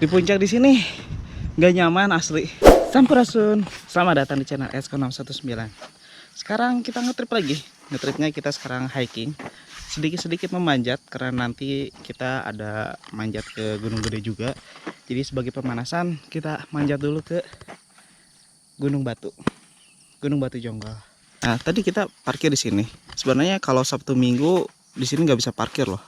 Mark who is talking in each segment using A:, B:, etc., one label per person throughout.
A: Di puncak di sini nggak nyaman asli. Sampurasun. Selamat datang di channel Esko619. Sekarang kita ngetrip lagi. Ngetripnya kita sekarang hiking. Sedikit-sedikit memanjat karena nanti kita ada manjat ke Gunung Gede juga. Jadi sebagai pemanasan kita manjat dulu ke Gunung Batu. Gunung Batu Jonggol. Nah, tadi kita parkir di sini. Sebenarnya kalau Sabtu Minggu di sini nggak bisa parkir loh.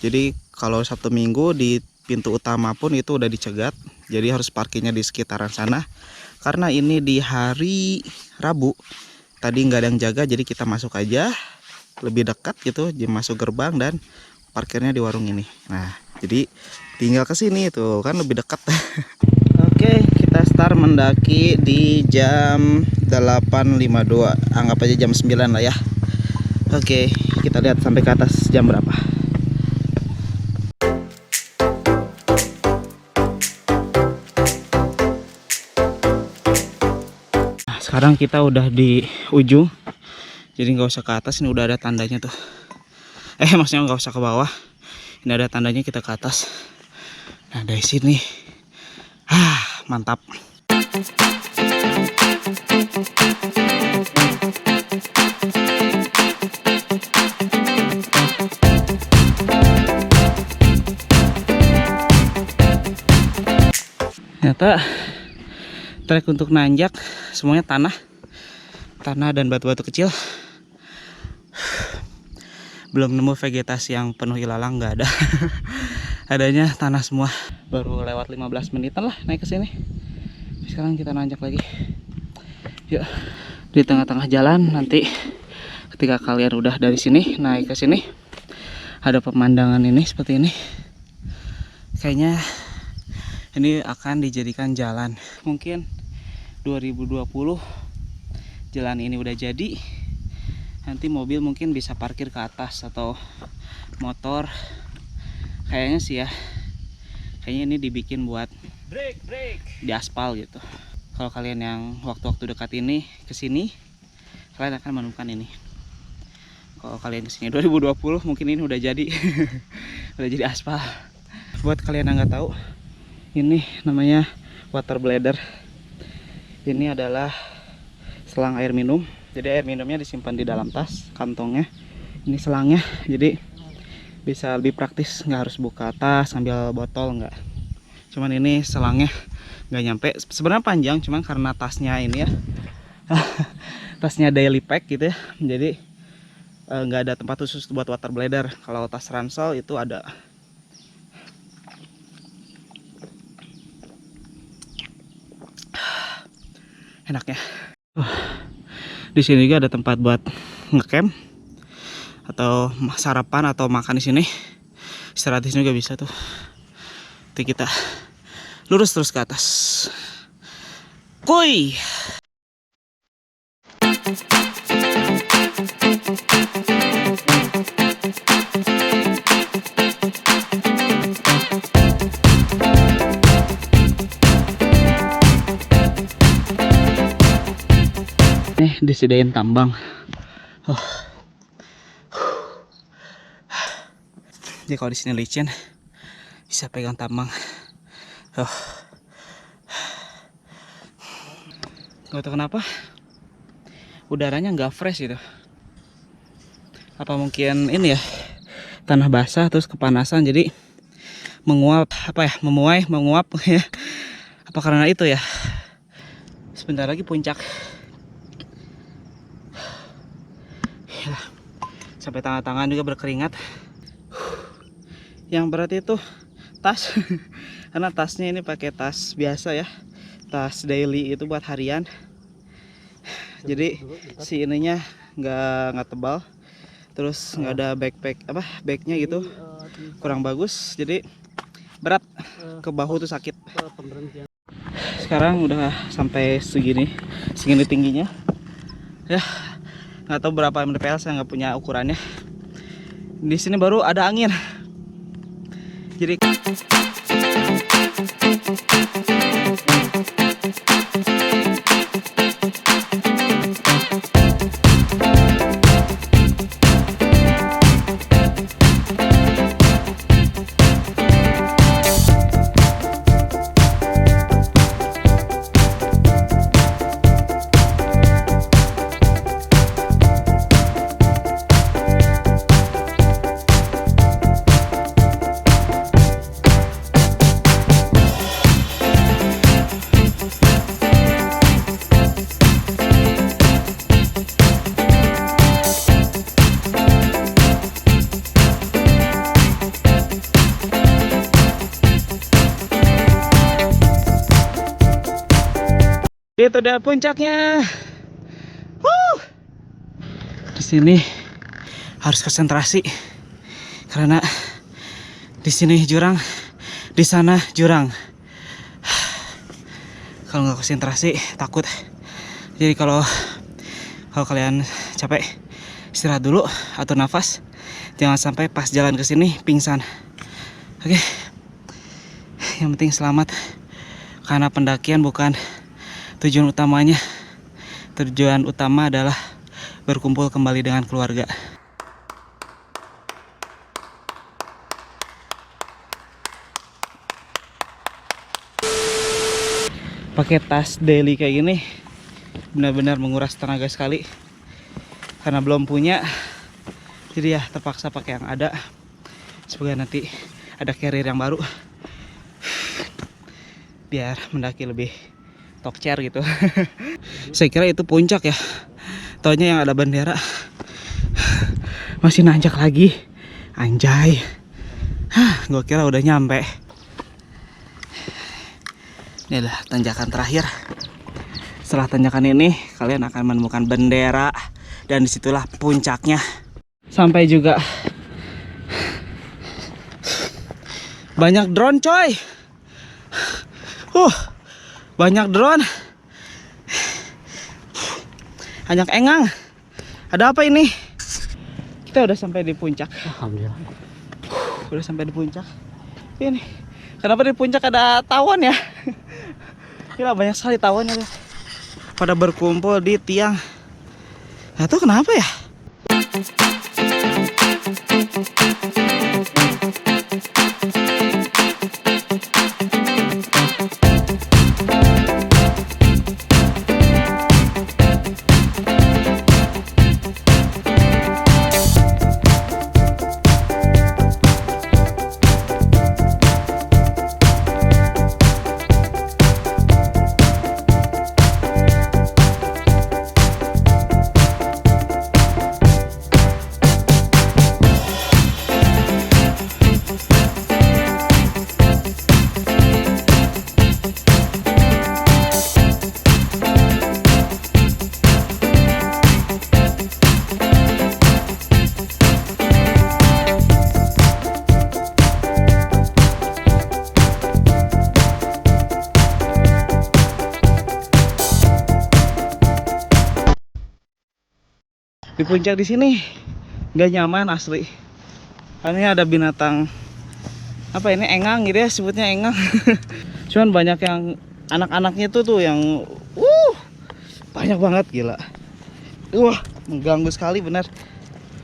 A: Jadi kalau Sabtu Minggu di pintu utama pun itu udah dicegat. Jadi harus parkirnya di sekitaran sana. Karena ini di hari Rabu. Tadi nggak ada yang jaga, jadi kita masuk aja. Lebih dekat gitu, jadi masuk gerbang dan parkirnya di warung ini. Nah, jadi tinggal ke sini tuh kan lebih dekat. Oke, kita start mendaki di jam 8.52. Anggap aja jam 9 lah ya. Oke, kita lihat sampai ke atas jam berapa. Nah, sekarang kita udah di ujung. Jadi nggak usah ke atas, ini udah ada tandanya tuh. Maksudnya nggak usah ke bawah. Ini ada tandanya kita ke atas. Nah, dari sini. Mantap. Ternyata trek untuk nanjak semuanya tanah dan batu-batu kecil. Belum nemu vegetasi yang penuh ilalang, nggak ada. Adanya tanah semua. Baru lewat 15 menitan lah naik ke sini. Sekarang kita nanjak lagi. Yuk, di tengah-tengah jalan nanti ketika kalian udah dari sini naik ke sini ada pemandangan ini seperti ini. Kayaknya ini akan dijadikan jalan. Mungkin 2020 jalan ini udah jadi. Nanti mobil mungkin bisa parkir ke atas atau motor. Kayaknya sih ya. Kayaknya ini dibikin buat di aspal gitu. Kalau kalian yang waktu-waktu dekat ini kesini, kalian akan menemukan ini. Kalau kalian kesini 2020 mungkin ini udah jadi. Udah jadi aspal. Buat kalian yang nggak tahu, ini namanya water bladder. Ini adalah selang air minum. Jadi air minumnya disimpan di dalam tas kantongnya. Ini selangnya, jadi bisa lebih praktis, nggak harus buka tas ambil botol, nggak. Cuman ini selangnya nggak nyampe. Sebenarnya panjang, cuman karena tasnya ini ya, tasnya daily pack gitu ya. Jadi nggak ada tempat khusus buat water bladder. Kalau tas ransel itu ada. Enaknya. Di sini juga ada tempat buat ngecamp atau sarapan atau makan di sini. Istirahat di sini juga bisa tuh. Nanti kita lurus terus ke atas. Kuy. Disediain tambang. Jadi kalau di sini licin bisa pegang tambang. Gak tahu kenapa udaranya nggak fresh gitu. Apa mungkin ini ya, tanah basah terus kepanasan jadi menguap, menguap ya. Apa karena itu ya? Sebentar lagi puncak. Sampai tangan-tangan juga berkeringat. Yang berat itu tas. Karena tasnya ini pakai tas biasa ya, tas daily itu buat harian. Jadi si ininya nggak tebal, terus nggak ada bagnya gitu, kurang bagus. Jadi berat, ke bahu tuh sakit. Sekarang udah sampai segini tingginya ya. Nggak tahu berapa mdpl, saya nggak punya ukurannya. Di sini baru ada angin, jadi Itu dia puncaknya. Di sini harus konsentrasi karena di sini jurang, di sana jurang. Kalau nggak konsentrasi takut. Jadi kalau kalian capek, istirahat dulu, atur nafas. Jangan sampai pas jalan ke sini pingsan. Oke. Yang penting selamat. Karena pendakian bukan tujuan utamanya. Tujuan utama adalah berkumpul kembali dengan keluarga. Pakai tas daily kayak gini benar-benar menguras tenaga sekali. Karena belum punya, jadi ya terpaksa pakai yang ada. Semoga nanti ada carrier yang baru, biar mendaki lebih tokcer gitu. Saya kira itu puncak ya, taunya yang ada bendera. Masih nanjak lagi, anjay. Gue kira udah nyampe. Ini adalah tanjakan terakhir. Setelah tanjakan ini, kalian akan menemukan bendera, dan disitulah puncaknya. Sampai juga. Banyak drone coy. Banyak drone. Banyak engang. Ada apa ini? Kita udah sampai di puncak. Alhamdulillah. Udah sampai di puncak. Ini kenapa di puncak ada tawon ya? Gila, banyak sekali tawonnya. Pada berkumpul di tiang. Nggak tahu kenapa ya. Di puncak di sini nggak nyaman asli. Karena ada binatang apa ini, engang gitu ya, sebutnya engang. Cuman banyak yang anak-anaknya tuh yang banyak banget, gila. Mengganggu sekali bener.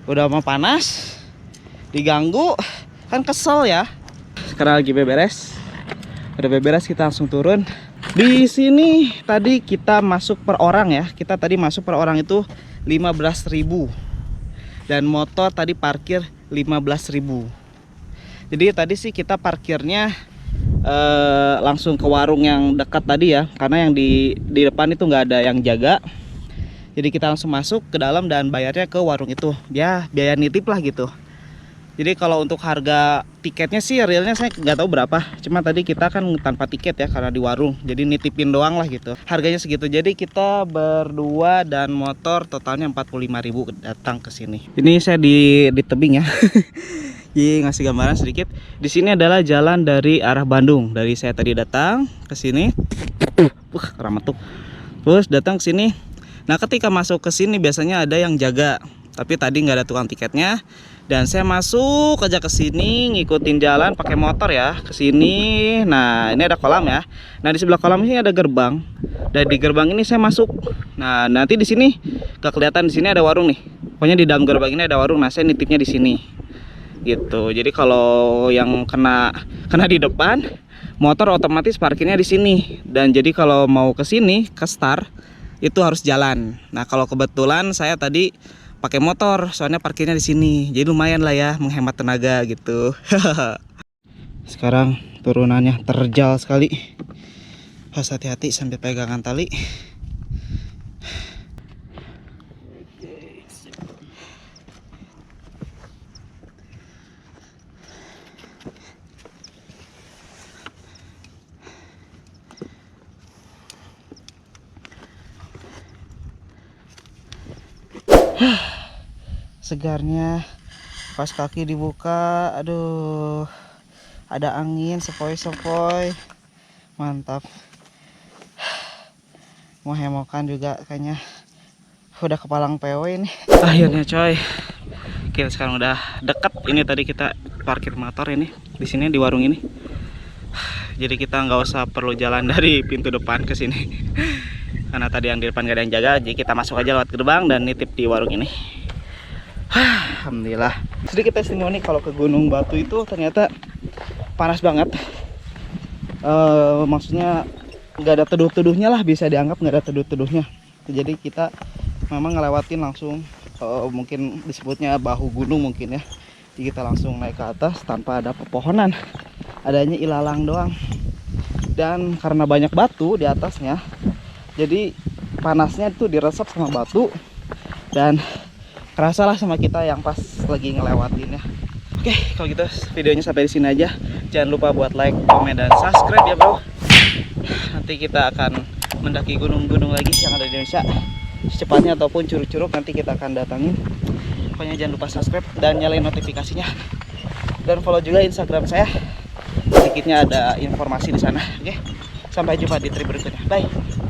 A: Udah mau panas, diganggu kan kesel ya. Sekarang lagi beberes. Udah beberes, kita langsung turun. Di sini tadi kita masuk per orang ya. Kita tadi masuk per orang itu 15.000. Dan motor tadi parkir 15.000. Jadi tadi sih kita parkirnya langsung ke warung yang dekat tadi ya. Karena yang di depan itu nggak ada yang jaga. Jadi kita langsung masuk ke dalam dan bayarnya ke warung itu. Ya biaya nitip lah gitu. Jadi kalau untuk harga tiketnya sih realnya saya nggak tahu berapa. Cuma tadi kita kan tanpa tiket ya karena di warung. Jadi nitipin doang lah gitu. Harganya segitu. Jadi kita berdua dan motor totalnya 45.000 datang ke sini. Ini saya di tebing ya. Jadi ngasih gambaran sedikit. Di sini adalah jalan dari arah Bandung. Dari saya tadi datang ke sini. Ramatuk. Terus datang ke sini. Nah, ketika masuk ke sini biasanya ada yang jaga. Tapi tadi nggak ada tukang tiketnya. Dan saya masuk aja ke sini, ngikutin jalan pakai motor ya ke sini. Nah, ini ada kolam ya. Nah, di sebelah kolam ini ada gerbang. Dan di gerbang ini saya masuk. Nah, nanti di sini gak kelihatan, di sini ada warung nih. Pokoknya di dalam gerbang ini ada warung. Nah, saya nitipnya di sini. Gitu. Jadi kalau yang kena di depan, motor otomatis parkirnya di sini. Dan jadi kalau mau ke sini, ke start itu harus jalan. Nah, kalau kebetulan saya tadi pakai motor, soalnya parkirnya di sini. Jadi lumayan lah ya, menghemat tenaga gitu. Sekarang turunannya terjal sekali. Harus hati-hati sampai pegangan tali. segarnya pas kaki dibuka. Aduh, ada angin sepoi-sepoi, mantap. Mau hemokan juga kayaknya udah kepalang PW ini. Akhirnya coy, kita sekarang udah dekat. Ini tadi kita parkir motor ini di sini di warung ini. Jadi kita nggak usah perlu jalan dari pintu depan ke sini. Karena tadi yang di depan gak ada yang jaga, jadi kita masuk aja lewat gerbang dan nitip di warung ini. Alhamdulillah. Sedikit testimoni kalau ke Gunung Batu itu ternyata panas banget. Maksudnya nggak ada teduh-teduhnya lah, bisa dianggap nggak ada teduh-teduhnya. Jadi kita memang ngelewatin langsung, mungkin disebutnya bahu gunung mungkin ya. Jadi kita langsung naik ke atas tanpa ada pepohonan, adanya ilalang doang. Dan karena banyak batu di atasnya, jadi panasnya itu diresap sama batu dan kerasalah sama kita yang pas lagi ngelewatin ya. Oke, kalau gitu videonya sampai di sini aja. Jangan lupa buat like, komen, dan subscribe ya bro. Nanti kita akan mendaki gunung-gunung lagi yang ada di Indonesia secepatnya, ataupun curug-curug nanti kita akan datangin. Pokoknya jangan lupa subscribe dan nyalain notifikasinya, dan follow juga Instagram saya. Sedikitnya ada informasi di sana. Oke, sampai jumpa di trip berikutnya. Bye.